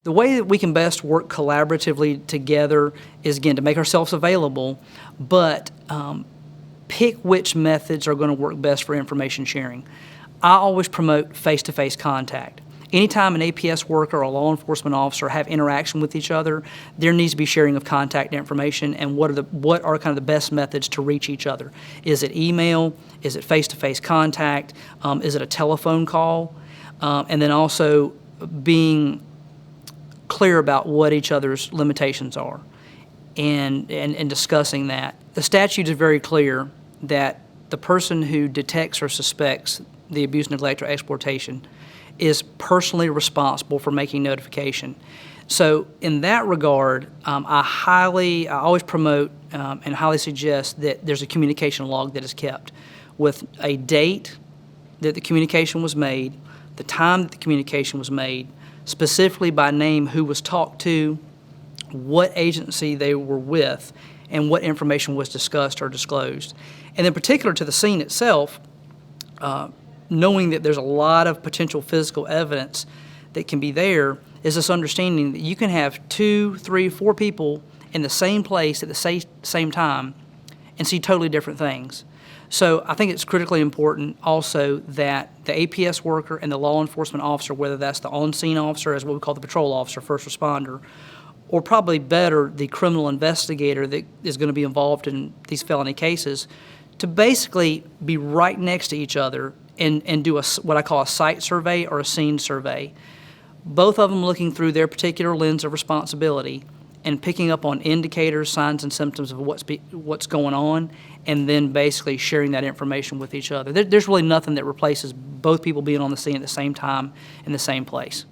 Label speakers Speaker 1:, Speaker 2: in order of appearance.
Speaker 1: The way that we can best work collaboratively together is, again, to make ourselves available, but pick which methods are going to work best for information sharing. I always promote face-to-face contact. Anytime an APS worker or a law enforcement officer have interaction with each other, there needs to be sharing of contact information and what are kind of the best methods to reach each other. Is it email? Is it face-to-face contact? Is it a telephone call? And then also being clear about what each other's limitations are and discussing that. The statute is very clear that the person who detects or suspects the abuse, neglect, or exploitation is personally responsible for making notification. So in that regard, I always promote and highly suggest that there's a communication log that is kept with a date that the communication was made, the time that the communication was made, specifically by name who was talked to, what agency they were with, and what information was discussed or disclosed. And in particular to the scene itself, knowing that there's a lot of potential physical evidence that can be there, is this understanding that you can have 2, 3, 4 people in the same place at the same time and see totally different things. So I think it's critically important also that the APS worker and the law enforcement officer, whether that's the on-scene officer, as what we call the patrol officer, first responder, or probably better, the criminal investigator that is going to be involved in these felony cases, to basically be right next to each other and do what I call a site survey or a scene survey. Both of them looking through their particular lens of responsibility and picking up on indicators, signs, and symptoms of what's going on, and then basically sharing that information with each other. There's really nothing that replaces both people being on the scene at the same time in the same place.